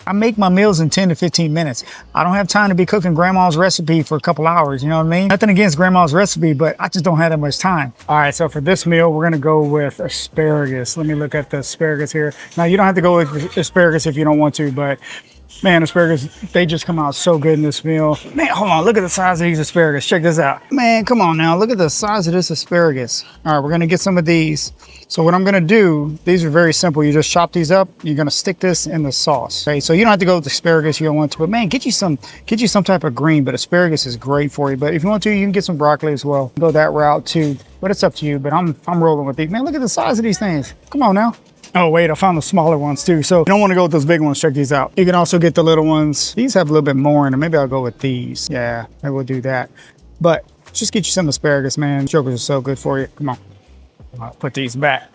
I make my meals in 10 to 15 minutes. I don't have time to be cooking grandma's recipe for a couple hours, you know what I mean? Nothing against grandma's recipe, but I just don't have that much time. All right, so for this meal, we're gonna go with asparagus. Let me look at the asparagus here. Now, you don't have to go with asparagus if you don't want to, but man, asparagus, they just come out so good in this meal. Man, hold on, look at the size of these asparagus. Check this out. Man, come on now, look at the size of this asparagus. All right, we're gonna get some of these. So what I'm gonna do, these are very simple. You just chop these up. You're gonna stick this in the sauce. Okay, so you don't have to go with asparagus if you don't want to, but man, get you some type of green, but asparagus is great for you. But if you want to, you can get some broccoli as well. Go that route too, but it's up to you. But I'm rolling with these. Man, look at the size of these things. Come on now. Oh wait, I found the smaller ones too. So you don't want to go with those big ones. Check these out. You can also get the little ones. These have a little bit more in them. Maybe I'll go with these. Yeah, maybe we'll do that. But just get you some asparagus, man. Jokers are so good for you. Come on. I'll put these back.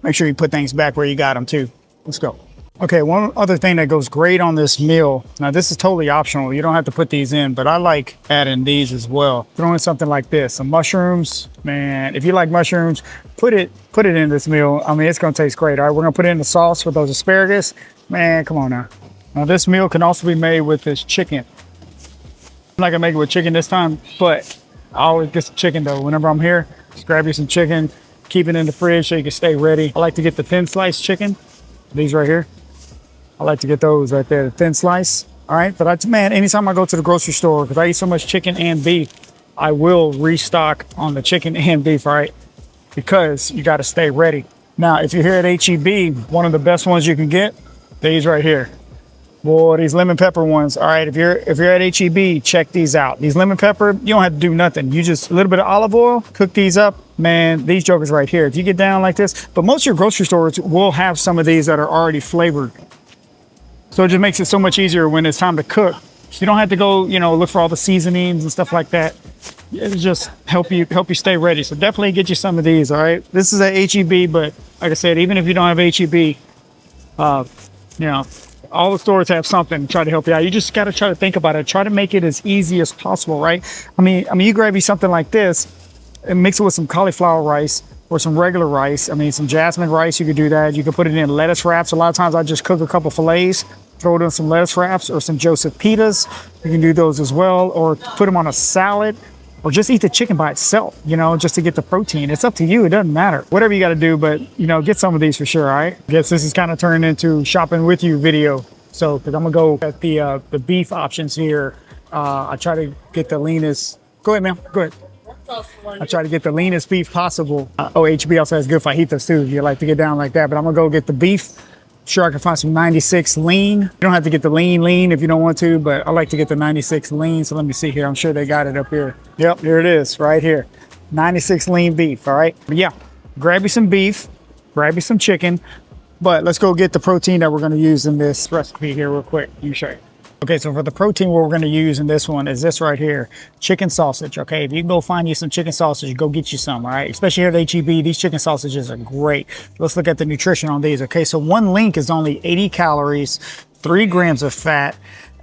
Make sure you put things back where you got them too. Let's go. Okay, one other thing that goes great on this meal. Now this is totally optional. You don't have to put these in, but I like adding these as well. Throw in something like this, some mushrooms. Man, if you like mushrooms, put it in this meal. I mean, it's gonna taste great. All right, we're gonna put it in the sauce with those asparagus. Man, come on now. Now this meal can also be made with this chicken. I'm not gonna make it with chicken this time, but I always get some chicken though. Whenever I'm here, just grab you some chicken, keep it in the fridge so you can stay ready. I like to get the thin sliced chicken, these right here. I like to get those right there, the thin slice. All right, but man, anytime I go to the grocery store, because I eat so much chicken and beef, I will restock on the chicken and beef, all right? Because you got to stay ready. Now, if you're here at HEB, one of the best ones you can get, these right here. Boy, these lemon pepper ones. All right, if you're at HEB, check these out. These lemon pepper, you don't have to do nothing. You just a little bit of olive oil, cook these up. Man, these jokers right here. If you get down like this, but most of your grocery stores will have some of these that are already flavored. So it just makes it so much easier when it's time to cook. So you don't have to go, you know, look for all the seasonings and stuff like that. It'll just help you stay ready. So definitely get you some of these, all right? This is at HEB, but like I said, even if you don't have HEB, you know, all the stores have something to try to help you out. You just got to try to think about it. Try to make it as easy as possible, right? I mean, you grab you something like this and mix it with some cauliflower rice or some regular rice. I mean, some jasmine rice, you could do that. You could put it in lettuce wraps. A lot of times I just cook a couple fillets, throw it in some lettuce wraps or some Joseph pitas. You can do those as well, or put them on a salad, or just eat the chicken by itself, you know, just to get the protein. It's up to you. It doesn't matter. Whatever you got to do, but, you know, get some of these for sure, all right? I guess this is kind of turned into shopping with you video. So, because I'm going to go at the beef options here. I try to get the leanest. Go ahead, ma'am. Go ahead. I try to get the leanest beef possible. HB also has good fajitas too, if you like to get down like that. But I'm going to go get the beef. Sure, I can find some 96 lean. You don't have to get the lean if you don't want to, but I like to get the 96 lean. So let me see here. I'm sure they got it up here. Yep, here it is right here. 96 lean beef, all right? But yeah, grab you some beef, grab you some chicken, but let's go get the protein that we're gonna use in this recipe here real quick. Let me show you. Okay, so for the protein, what we're gonna use in this one is this right here, chicken sausage, okay? If you can go find you some chicken sausage, go get you some, all right? Especially here at HEB, these chicken sausages are great. Let's look at the nutrition on these, okay? So one link is only 80 calories, 3 grams of fat,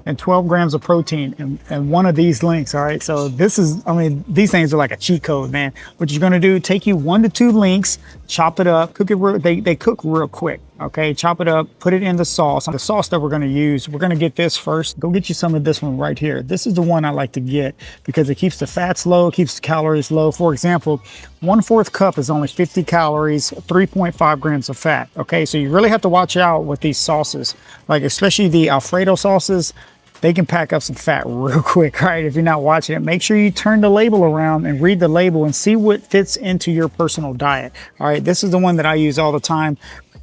and 12 grams of protein in one of these links, all right? So this is, I mean, these things are like a cheat code, man. What you're gonna do, take you 1 to 2 links, chop it up, cook it real, they cook real quick, okay? Chop it up, put it in the sauce. The sauce that we're gonna use, we're gonna get this first. Go get you some of this one right here. This is the one I like to get because it keeps the fats low, keeps the calories low. For example, 1/4 cup is only 50 calories, 3.5 grams of fat, okay? So you really have to watch out with these sauces, like especially the Alfredo sauces. They can pack up some fat real quick, right? If you're not watching it, make sure you turn the label around and read the label and see what fits into your personal diet. All right, this is the one that I use all the time.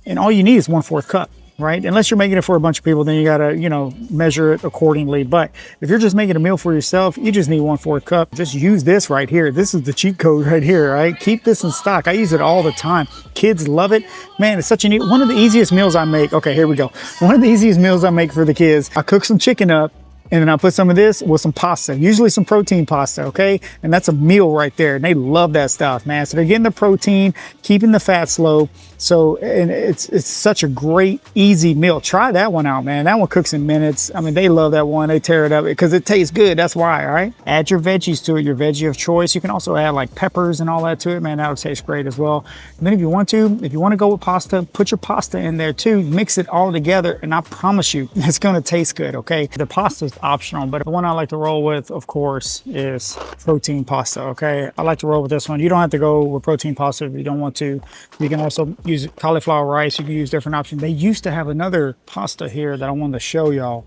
And all you need is 1/4 cup, right? Unless you're making it for a bunch of people, then you gotta, you know, measure it accordingly. But if you're just making a meal for yourself, you just need 1/4 cup. Just use this right here. This is the cheat code right here, right? Keep this in stock. I use it all the time. Kids love it. Man, it's such a neat, one of the easiest meals I make. Okay, here we go. One of the easiest meals I make for the kids. I cook some chicken up, And then I put some of this with some pasta, usually some protein pasta, okay? And that's a meal right there. And they love that stuff, man. So they're getting the protein, keeping the fats low. So, and it's such a great, easy meal. Try that one out, man. That one cooks in minutes. I mean, they love that one. They tear it up because it tastes good. That's why, all right? Add your veggies to it, your veggie of choice. You can also add like peppers and all that to it, man. That'll taste great as well. And then if you want to go with pasta, put your pasta in there too. Mix it all together, and I promise you, it's gonna taste good, okay? The pasta's optional, but the one I like to roll with, of course, is protein pasta, okay? I like to roll with this one. You don't have to go with protein pasta if you don't want to. You can also use cauliflower rice. You can use different options. They used to have another pasta here that I wanted to show y'all.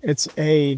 It's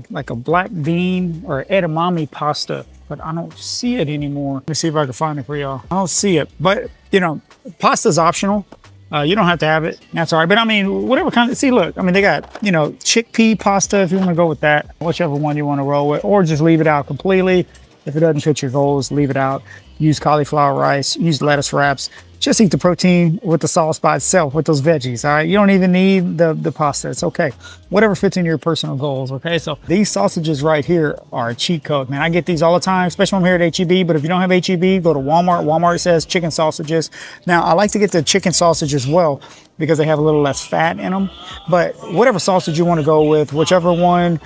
like a black bean or edamame pasta, but I don't see it anymore. Let me see if I can find it for y'all. I don't see it, but you know, pasta's optional. You don't have to have it. That's all right. But I mean, whatever kind of, see, look, I mean, they got, you know, chickpea pasta if you want to go with that, whichever one you want to roll with, or just leave it out completely. If it doesn't fit your goals, leave it out. Use cauliflower rice, use lettuce wraps. Just eat the protein with the sauce by itself with those veggies, all right? You don't even need the pasta. It's okay. Whatever fits in your personal goals, okay? So these sausages right here are a cheat code, man. I get these all the time, especially when I'm here at HEB. But if you don't have HEB, go to Walmart. Walmart says chicken sausages. Now, I like to get the chicken sausage as well because they have a little less fat in them. But whatever sausage you want to go with, whichever one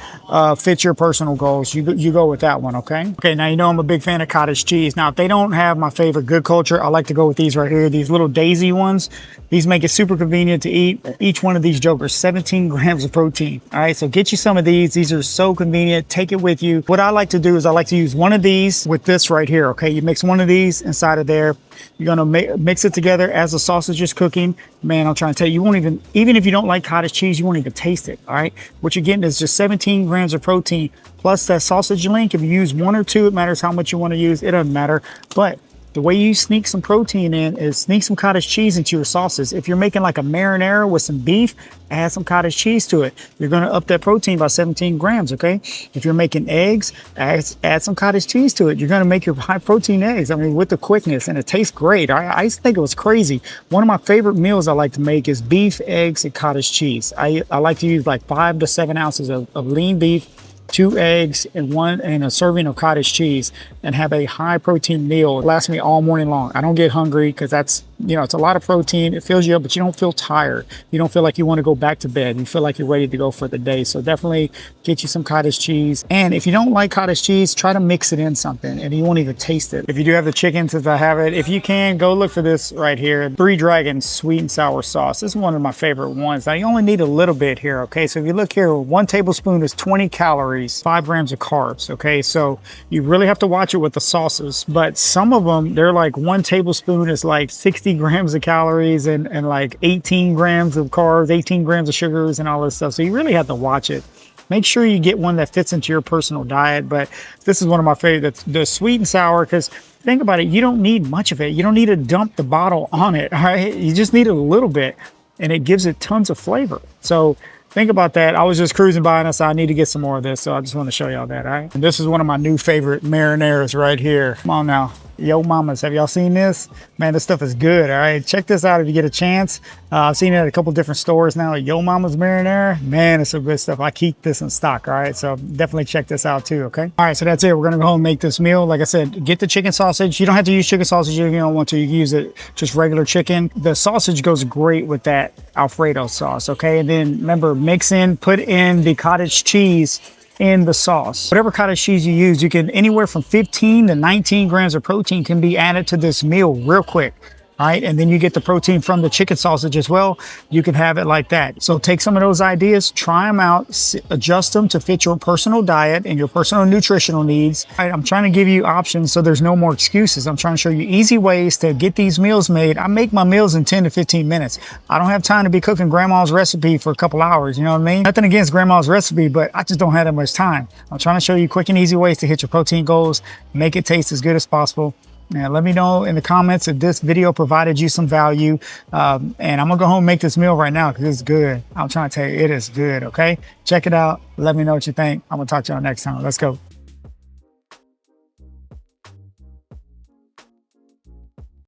fits your personal goals, you go with that one, okay? Okay, now you know I'm a big fan of cottage cheese. Now, if they don't have my favorite Good Culture, I like to go with these right here, these little daisy ones. These make it super convenient to eat. Each one of these jokers, 17 grams of protein. All right, so get you some of these. These are so convenient. Take it with you. What I like to do is I like to use one of these with this right here, okay? You mix one of these inside of there. You're gonna mix it together as the sausage is cooking. Man, I'm trying to tell you, you won't even if you don't like cottage cheese, you won't even taste it, all right? What you're getting is just 17 grams of protein plus that sausage link. If you use one or two, it matters how much you want to use. It doesn't matter. But the way you sneak some protein in is sneak some cottage cheese into your sauces. If you're making like a marinara with some beef, add some cottage cheese to it. You're gonna up that protein by 17 grams, okay? If you're making eggs, add some cottage cheese to it. You're gonna make your high protein eggs, I mean, with the quickness, and it tastes great. I used to think it was crazy. One of my favorite meals I like to make is beef, eggs, and cottage cheese. I like to use like 5 to 7 ounces of lean beef, 2 eggs, and a serving of cottage cheese, and have a high protein meal. It lasts me all morning long. I don't get hungry because that's, you know, it's a lot of protein. It fills you up, but you don't feel tired. You don't feel like you want to go back to bed. You feel like you're ready to go for the day. So definitely get you some cottage cheese. And if you don't like cottage cheese, try to mix it in something and you won't even taste it. If you do have the chicken, since I have it, if you can, go look for this right here. Three Dragon sweet and sour sauce. This is one of my favorite ones. Now you only need a little bit here, okay? So if you look here, 1 tablespoon is 20 calories, 5 grams of carbs, okay? So you really have to watch it with the sauces, but some of them, they're like 1 tablespoon is like 60 grams of calories and like 18 grams of carbs, 18 grams of sugars and all this stuff. So you really have to watch it. Make sure you get one that fits into your personal diet. But this is one of my favorites, the sweet and sour, because think about it, you don't need much of it. You don't need to dump the bottle on it, all right? You just need a little bit, and it gives it tons of flavor. So think about that. I was just cruising by and I said, I need to get some more of this. So I just want to show y'all that, all right? And this is one of my new favorite marinaras right here. Come on now. Yo mamas, have y'all seen this? Man, this stuff is good, all right? Check this out if you get a chance. I've seen it at a couple different stores now. Yo Mama's marinara. Man, it's some good stuff. I keep this in stock, all right? So definitely check this out too, okay? All right, so that's it. We're gonna go home and make this meal. Like I said, get the chicken sausage. You don't have to use chicken sausage if you don't want to. You can use it just regular chicken. The sausage goes great with that Alfredo sauce, okay? And then remember, put in the cottage cheese in the sauce. Whatever cottage cheese you use, you can anywhere from 15 to 19 grams of protein can be added to this meal real quick. All right, and then you get the protein from the chicken sausage as well. You can have it like that. So take some of those ideas, try them out, adjust them to fit your personal diet and your personal nutritional needs. All right, I'm trying to give you options so there's no more excuses. I'm trying to show you easy ways to get these meals made. I make my meals in 10 to 15 minutes. I don't have time to be cooking grandma's recipe for a couple hours, you know what I mean? Nothing against grandma's recipe, but I just don't have that much time. I'm trying to show you quick and easy ways to hit your protein goals, make it taste as good as possible. Now, let me know in the comments if this video provided you some value. And I'm gonna go home and make this meal right now because it's good. I'm trying to tell you, it is good, okay? Check it out. Let me know what you think. I'm gonna talk to y'all next time. Let's go.